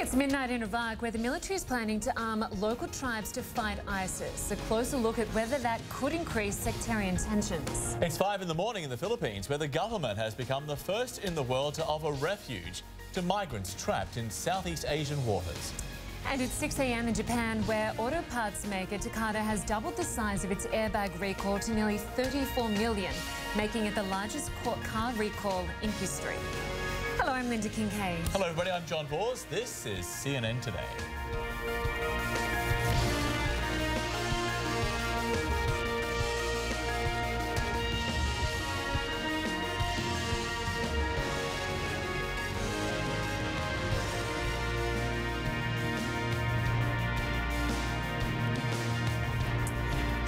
It's midnight in Iraq, where the military is planning to arm local tribes to fight ISIS. A closer look at whether that could increase sectarian tensions. It's 5 in the morning in the Philippines, where the government has become the first in the world to offer refuge to migrants trapped in Southeast Asian waters. And it's 6 a.m. in Japan, where auto parts maker Kinkade has doubled the size of its airbag recall to nearly 34 million, making it the largest car recall in history. Hello, I'm Lynda Kinkade. Hello, everybody. I'm John Vause. This is CNN Today.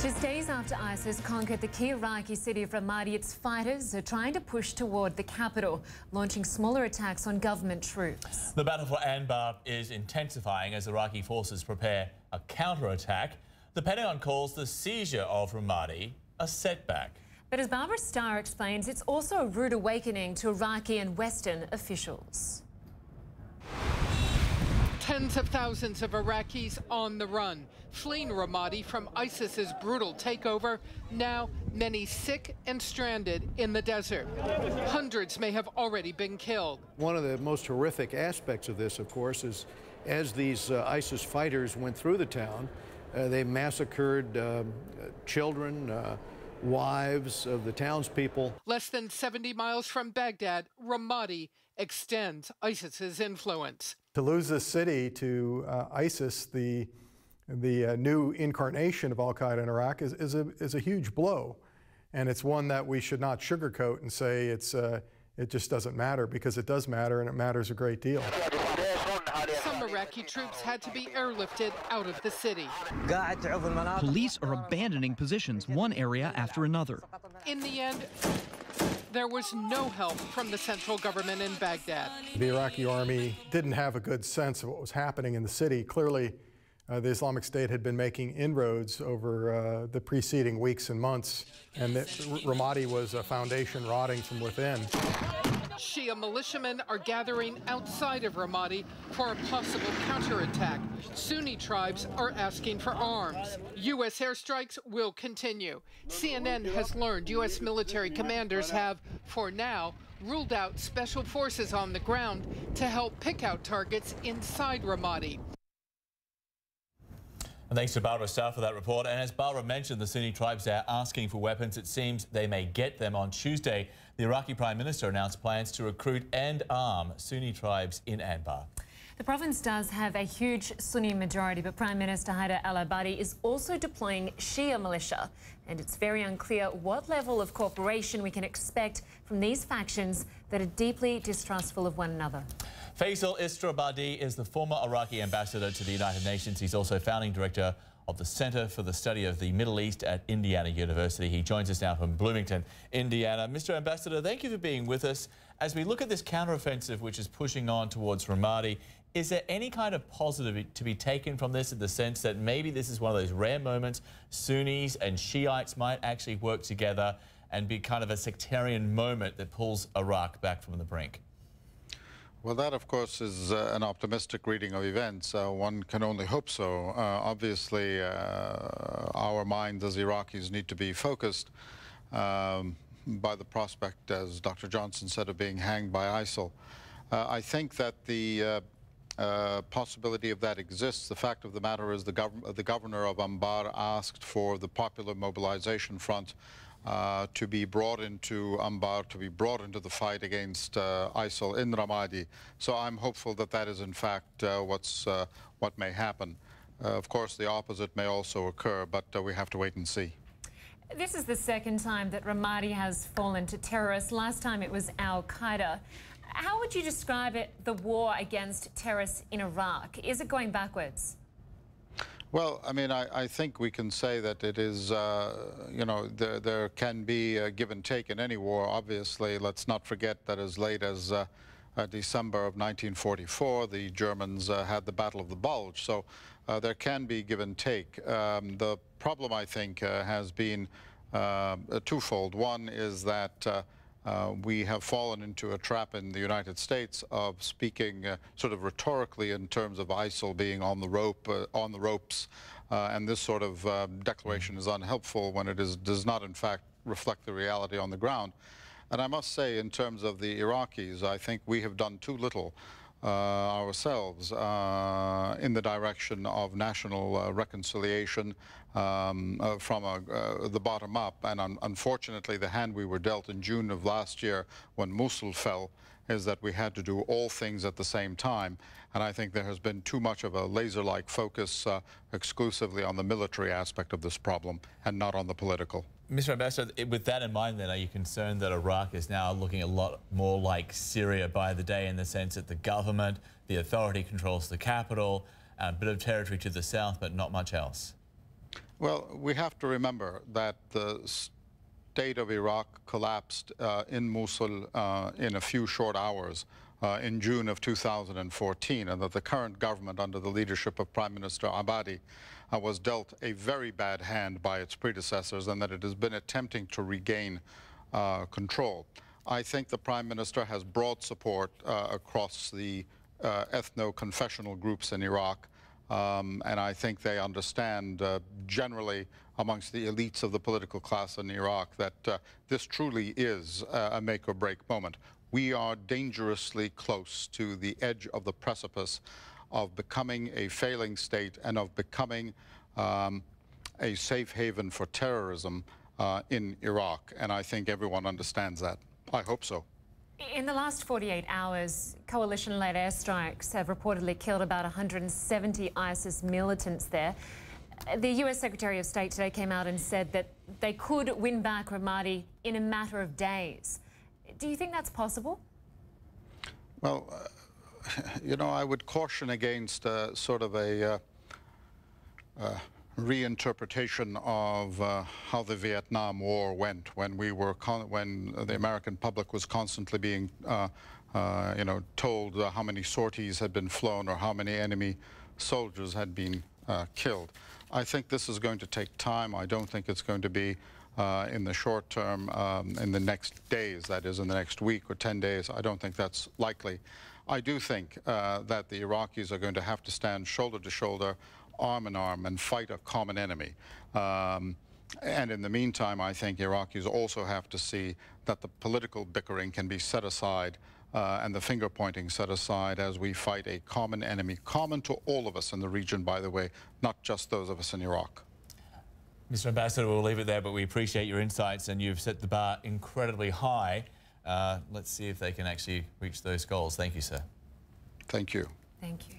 Just days after ISIS conquered the key Iraqi city of Ramadi, its fighters are trying to push toward the capital, launching smaller attacks on government troops. The battle for Anbar is intensifying as Iraqi forces prepare a counterattack. The Pentagon calls the seizure of Ramadi a setback. But as Barbara Starr explains, it's also a rude awakening to Iraqi and Western officials. Tens of thousands of Iraqis on the run, fleeing Ramadi from ISIS's brutal takeover. Now, many sick and stranded in the desert. Hundreds may have already been killed. One of the most horrific aspects of this, of course, is as these ISIS fighters went through the town, they massacred children, wives of the townspeople. Less than 70 miles from Baghdad, Ramadi extends ISIS's influence. To lose this city to ISIS, the new incarnation of al-Qaeda in Iraq, is a huge blow. And it's one that we should not sugarcoat and say it just doesn't matter, because it does matter, and it matters a great deal. Some Iraqi troops had to be airlifted out of the city. Police are abandoning positions, one area after another. In the end, there was no help from the central government in Baghdad. The Iraqi army didn't have a good sense of what was happening in the city. Clearly, the Islamic State had been making inroads over the preceding weeks and months, and that Ramadi was a foundation rotting from within. Shia militiamen are gathering outside of Ramadi for a possible counterattack. Sunni tribes are asking for arms. U.S. airstrikes will continue. CNN has learned U.S. military commanders have, for now, ruled out special forces on the ground to help pick out targets inside Ramadi. And thanks to Barbara Starr for that report. And as Barbara mentioned, the Sunni tribes are asking for weapons. It seems they may get them. On Tuesday, the Iraqi Prime Minister announced plans to recruit and arm Sunni tribes in Anbar. The province does have a huge Sunni majority, but Prime Minister Feisal Istrabadi is also deploying Shia militia. And it's very unclear what level of cooperation we can expect from these factions that are deeply distrustful of one another. Feisal Istrabadi is the former Iraqi ambassador to the United Nations. He's also founding director of the Center for the Study of the Middle East at Indiana University. He joins us now from Bloomington, Indiana. Mr. Ambassador, thank you for being with us. As we look at this counteroffensive which is pushing on towards Ramadi, is there any kind of positive to be taken from this, in the sense that maybe this is one of those rare moments Sunnis and Shiites might actually work together and be kind of a sectarian moment that pulls Iraq back from the brink? Well, that, of course, is an optimistic reading of events. One can only hope so. Obviously, our minds as Iraqis need to be focused by the prospect, as Dr. Johnson said, of being hanged by ISIL. I think that the possibility of that exists. The fact of the matter is the governor of Anbar asked for the Popular Mobilization Front to be brought into Anbar, to be brought into the fight against ISIL in Ramadi. So I'm hopeful that that is in fact what may happen. Of course, the opposite may also occur, but we have to wait and see. This is the second time that Ramadi has fallen to terrorists. Last time it was al-Qaeda. How would you describe it, the war against terrorists in Iraq? Is it going backwards? Well, I mean, I think we can say that it is, you know, there can be a give and take in any war. Obviously, let's not forget that as late as December of 1944, the Germans had the Battle of the Bulge. So there can be give and take. The problem, I think, has been twofold. One is that We have fallen into a trap in the United States of speaking sort of rhetorically in terms of ISIL being on the ropes, and this sort of declaration is unhelpful when it does not, in fact, reflect the reality on the ground. And I must say, in terms of the Iraqis, I think we have done too little ourselves in the direction of national reconciliation from the bottom up. And unfortunately, the hand we were dealt in June of last year when Mosul fell is that we had to do all things at the same time. And I think there has been too much of a laser-like focus exclusively on the military aspect of this problem and not on the political. Mr. Ambassador, with that in mind then, are you concerned that Iraq is now looking a lot more like Syria by the day in the sense that the government, the authority controls the capital, a bit of territory to the south, but not much else? Well, we have to remember that the state of Iraq collapsed in Mosul in a few short hours in June of 2014, and that the current government under the leadership of Prime Minister Abadi was dealt a very bad hand by its predecessors, and that it has been attempting to regain control. I think the Prime Minister has broad support across the ethno-confessional groups in Iraq, and I think they understand generally amongst the elites of the political class in Iraq that this truly is a make-or-break moment. We are dangerously close to the edge of the precipice of becoming a failing state and of becoming a safe haven for terrorism in Iraq. And I think everyone understands that. I hope so. In the last 48 hours, coalition-led airstrikes have reportedly killed about 170 ISIS militants there. The US Secretary of State today came out and said that they could win back Ramadi in a matter of days. Do you think that's possible? Well, you know, I would caution against sort of a reinterpretation of how the Vietnam War went when when the American public was constantly being, you know, told how many sorties had been flown or how many enemy soldiers had been killed. I think this is going to take time. I don't think it's going to be in the short term, in the next days, that is, in the next week or 10 days. I don't think that's likely. I do think that the Iraqis are going to have to stand shoulder to shoulder, arm in arm, and fight a common enemy. And in the meantime, I think Iraqis also have to see that the political bickering can be set aside and the finger-pointing set aside as we fight a common enemy, common to all of us in the region, by the way, not just those of us in Iraq. Mr. Ambassador, we'll leave it there, but we appreciate your insights, and you've set the bar incredibly high. Let's see if they can actually reach those goals. Thank you, sir. Thank you. Thank you.